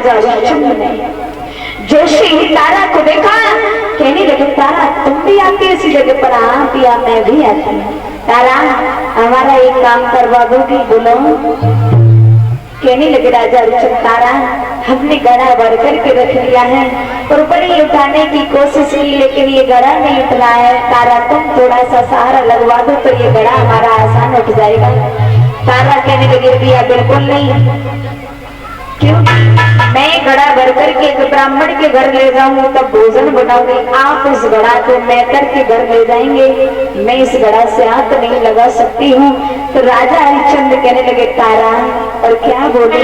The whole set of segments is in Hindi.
राजा हरिश्चंद्र ने जैसे ही तारा को देखा, कहने लगे तारा तुम भी आती इसी जगह पर? हाँ पिया मैं भी आती हूँ। तारा हमारा एक काम करवा दोगी? बोलो। कहने लगे राजा हरिश्चंद्र तारा हमने गड़ा भर करके रख लिया है और बड़ी उठाने की कोशिश की लेकिन ये गड़ा नहीं उठ रहा है। तारा तुम थोड़ा सा सहारा लगवा दो तो ये गड़ा हमारा आसान उठ जाएगा। तारा कहने लगे पिया बिल्कुल नहीं। क्यों? मैं गड़ा भर करके एक ब्राह्मण के घर ले जाऊंगी तब भोजन बनाऊंगी, आप उस गड़ा को मेहतर के घर ले जाएंगे, मैं इस गड़ा से हाथ नहीं लगा सकती हूँ। तो राजा हरिश्चंद्र कहने लगे तारा और क्या बोले?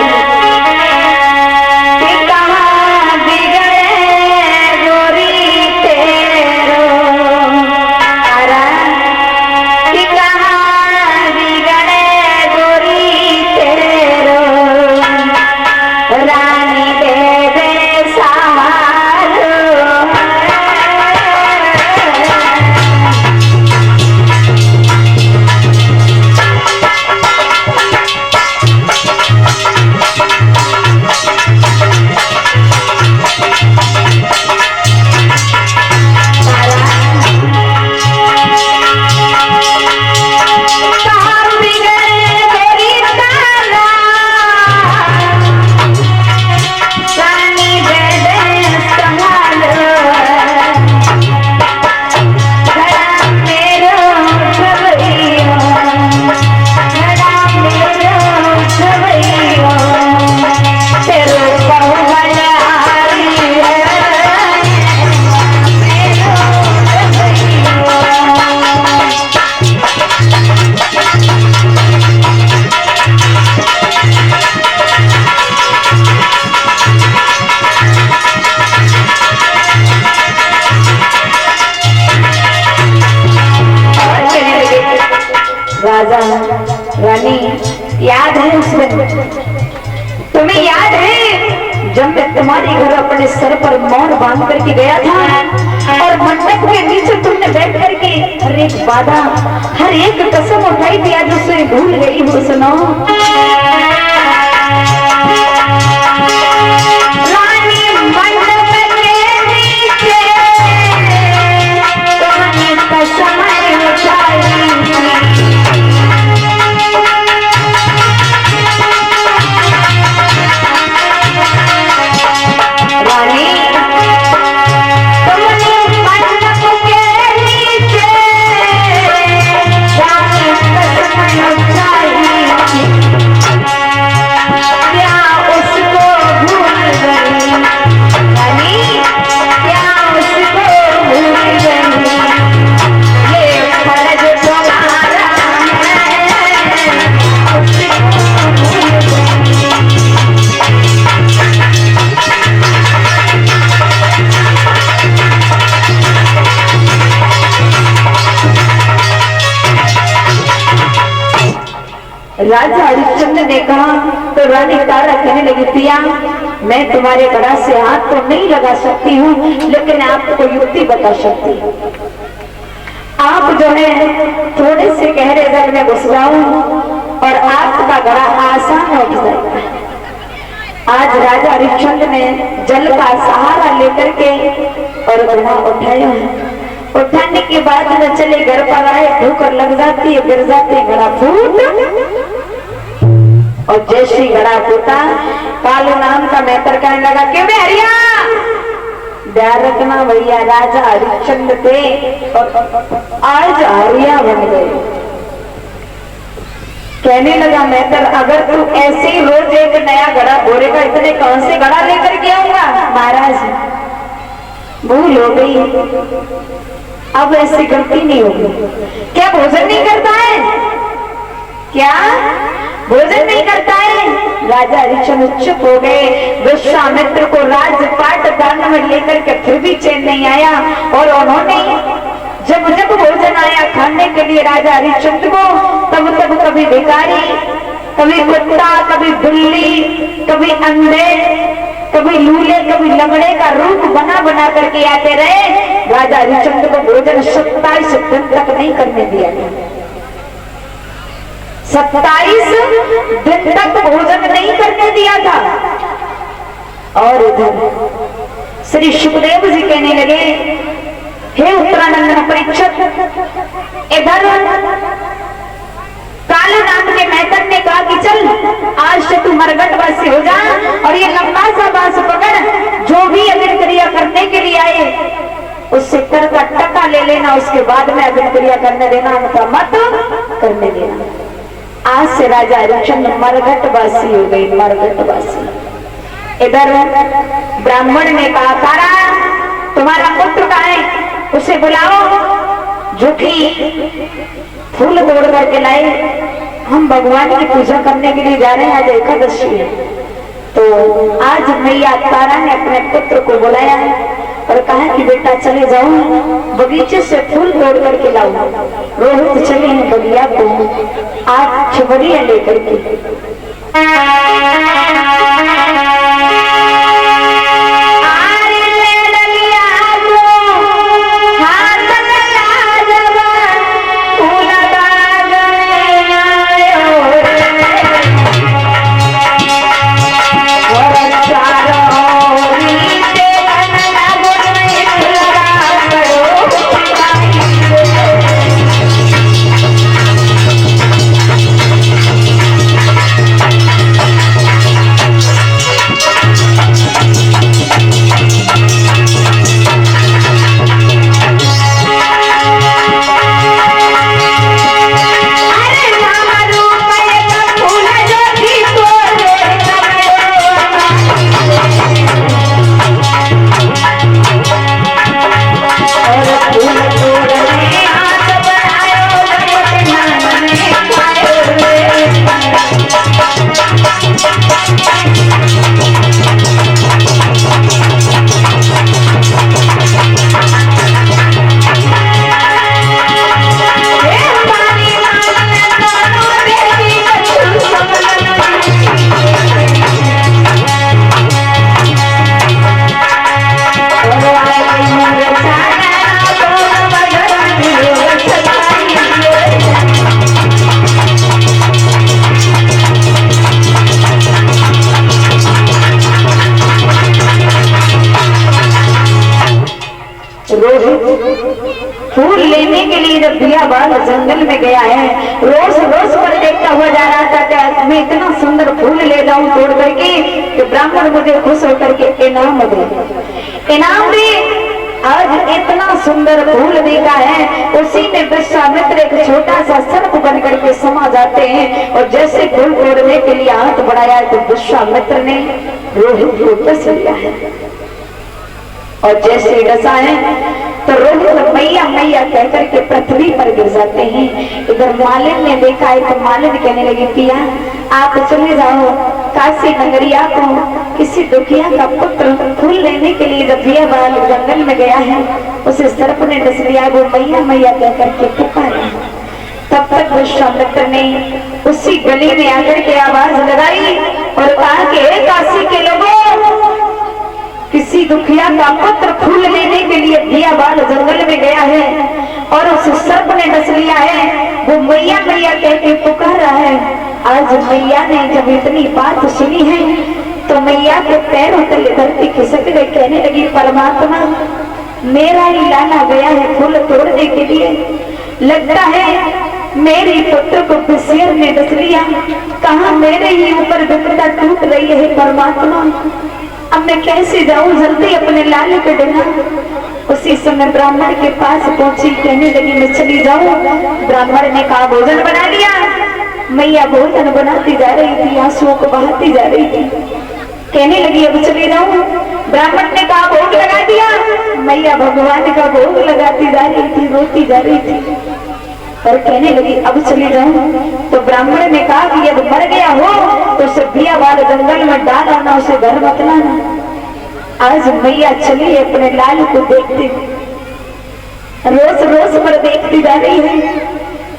राजा रानी याद है उस दिन? तुम्हें याद है जब मैं तुम्हारे घर अपने सर पर मौन बांध करके गया था और मंडप के नीचे तुमने बैठ करके हर एक वादा हर एक कसम उठाई थी, आज उसे भूल गई हो? सुनो राजा हरिश्चंद्र ने कहा तो रानी तारा कहने लगी पिया मैं तुम्हारे गड़ा से हाथ तो नहीं लगा सकती हूँ लेकिन आपको युक्ति बता सकती हूँ। आप जो है थोड़े से गहरे जल में घुस जाओ और आपका गड़ा आसान हो जाएगा। आज राजा हरिश्चंद्र ने जल का सहारा लेकर के और गड़ा उठाया। उठाने के बाद न चले घर पर आए, ठोकर लग जाती है, गिर जाती है, गड़ा फूट और जैसी गड़ा फूटा कालू नाम का मेहतर कहने लगा क्यों हरिया ध्यान रखना भैया राजा हरिश्चंद्र थे और आज हरिया बन गए। कहने लगा मेहतर अगर तू ऐसे ही रोज एक नया गड़ा भोरेगा इतने कौन से गड़ा लेकर के आऊंगा? महाराज भूल हो गई, अब ऐसी गलती नहीं होगी। क्या भोजन नहीं करता है? क्या भोजन नहीं करता है? राजा हरिश्चंद्र चुप हो गए। विश्वामित्र को राजपाट दान में लेकर के फिर भी चैन नहीं आया और उन्होंने जब जब भोजन आया खाने के लिए राजा हरिश्चंद्र को तब तब कभी भिखारी, कभी कुत्ता, कभी बिल्ली, कभी अंधे, कभी लूले, कभी लंगड़े का रूप बना बना करके आते रहे। राजा हरिश्चंद्र को भोजन 27 दिन तक नहीं करने दिया गया। 27 दिन तक भोजन नहीं करने दिया था। और इधर श्री सुखदेव जी कहने लगे, हे उत्तरानंदन परीक्षित, इधर काला नाम के मैथन ने कहा कि चल आज से तू मरघटवासी हो जा और ये लंबा सा बांस पकड़, जो भी अग्नि क्रिया करने के लिए आए उससे कर का टका ले लेना, उसके बाद में अग्नि क्रिया करने देना, मत करने देना। आज से राजा हरिश्चंद्र मरघटवासी हो गई, मरघटवासी। इधर ब्राह्मण ने कहा, तारा तुम्हारा पुत्र कहाँ है, उसे बुलाओ। जो कि फूल तोड़ करके लाए, हम भगवान की पूजा करने के लिए जा रहे हैं, आज एकादशी है। तो आज मैया तारा ने अपने पुत्र को बुलाया और कहा कि बेटा चले जाओ, बगीचे से फूल तोड़ करके लाओ। रोहित चले हैं बगिया को, आज छबड़िया लेकर के। फूल लेने के लिए जब बियाबान जंगल में गया है, रोज रोज पर देखता हुआ जा रहा था कि मैं इतना सुंदर फूल ले जाऊं तोड़ करके कि ब्राह्मण मुझे खुश होकर के इनाम दे, इनाम दे। आज इतना सुंदर फूल देखा है, उसी में विश्वामित्र एक छोटा सा सर्प बन करके समा जाते हैं। और जैसे फूल तोड़ने के लिए हाथ बढ़ाया तो विश्वामित्र ने रोहित को डस लिया है, और जैसे डसा है तो रोहित मैया मैया कहकर के पृथ्वी पर गिर जाते हैं। इधर मालिन ने देखा है तो मालिन कहने लगी, पिया आप चले जाओ काशी नगरिया को, किसी दुखिया का पुत्र फूल लेने के लिए जब बियाबान जंगल में गया है, उसे सर्प ने डस लिया। वो मैया मैया कहकर के पुकारा। तब तक विश्वामित्र ने उसी गली में आकर के आवाज लगाई और कहा कि काशी के लोगों, किसी दुखिया का पुत्र फूल लेने के लिए बियाबान जंगल में गया है और उसे सर्प ने डस लिया है। वो मैया मैया कह के पुकार रहा है। आज मैया ने जब इतनी बात सुनी है तो मैया के पैरों तले धरती खिसक गई, कहने लगी, परमात्मा मेरा ही लाना गया है फूल तोड़ने के लिए, लगता है मेरे पुत्र को विषेर ने डस लिया, कहा मेरे ही ऊपर विपदा टूट रही है परमात्मा, अब मैं कैसे जाऊं, जल्दी अपने लाल को देना। उसी समय ब्राह्मण के पास पहुंची, कहने लगी मैं चली जाऊं। ब्राह्मण ने कहा भोजन बना लिया। मैया भोजन बनाती जा रही थी, आंसुओं को बहाती जा रही थी, कहने लगी अब चली जाऊं। ब्राह्मण ने कहा भोग लगा दिया। मैया भगवान का भोग लगाती जा रही थी, रोती जा रही थी और कहने लगी अब चली जाऊं। तो ब्राह्मण ने कहा कि अब मर गया हो तो उसे बियाबान जंगल में डाल आना, उसे घर मत लाना। आज मैया चली अपने लाल को देखती, रोज रोज पर देखती जा रही है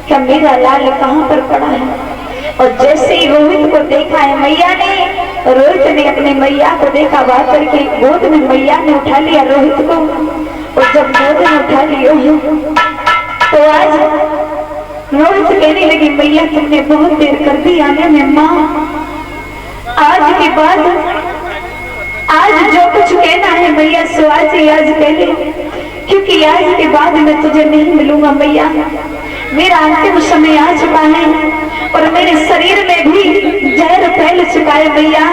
कि मेरा लाल कहाँ पर पड़ा है। और जैसे ही रोहित को देखा है मैया ने, रोहित ने अपने मैया को देखा, बात करके गोद में मैया ने उठा लिया रोहित को। और जब गोद में उठा लिया तो आज रोहित कहने लगी, मैया तुमने बहुत देर कर दी आने में, माँ आज जो कुछ कहना है मैया सो आज ही आज कह ले, क्योंकि आज के बाद मैं तुझे नहीं मिलूंगा मैया। मेरा अंतिम समय आ चुका है और मेरे शरीर में भी जहर फैल चुका है मैया।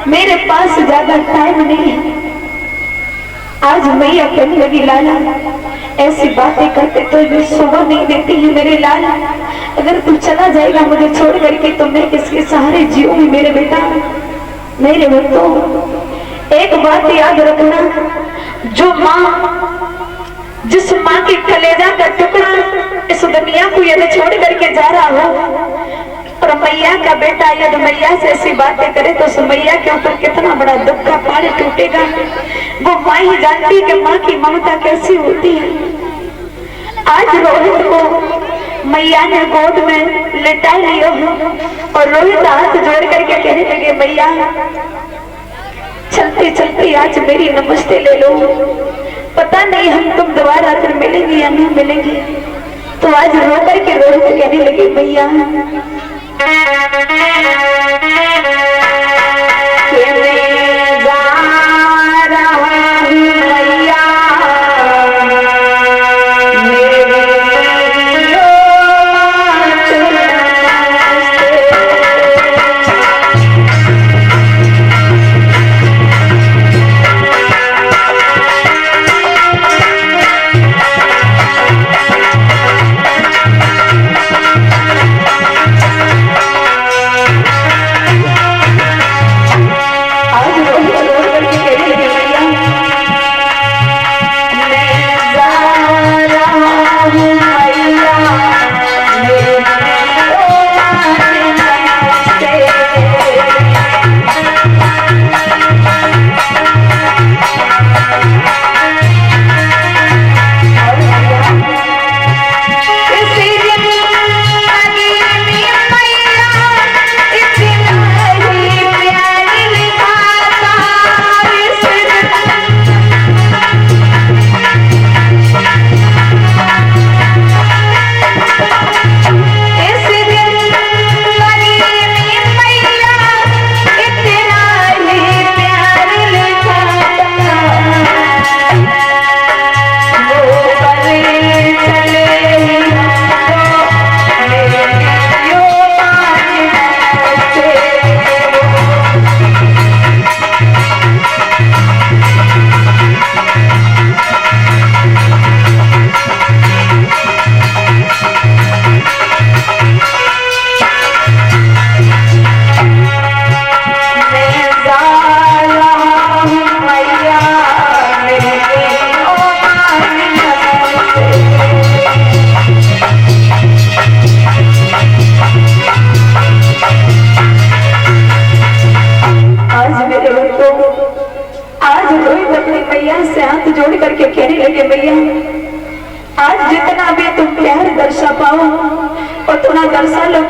मेरे पास ज्यादा टाइम नहीं है। आज मैया कहने लगी लाला ऐसी बातें करते तो मैं शोभा नहीं देती है मेरे लाल। अगर तू चला जाएगा मुझे छोड़ करके तो मैं किसके सहारे जीऊंगी मेरे बेटा। मेरे बच्चों एक बात याद रखना, जो माँ जिस माँ की कलेजा का टुकड़ा इस दुनिया को यदि छोड़ करके जा रहा हो और मैया का बेटा यदि मैया से ऐसी बातें करे तो उस मैया के ऊपर कितना बड़ा दुख का पहाड़ टूटेगा। वो माँ ही जानती है कि माँ की ममता कैसी होती है। आज रोहित को मैया ने गोद में लेटा लिया और रोहित हाथ जोड़ करके कहने लगे मैया चलते चलते आज मेरी नमस्ते ले लो। पता नहीं हम तुम दोबारा फिर मिलेंगे या नहीं मिलेंगे। तो आज रो करके रोहित कहने लगे मैया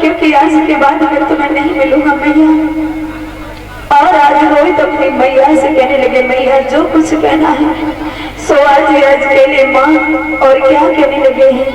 क्योंकि आज के बाद मैं तुम्हें नहीं मिलूंगा मैया। और आज रोहित अपनी मैया से कहने लगे मैया जो कुछ कहना है सो आज ही आज के लिए माँ। और क्या कहने लगे हैं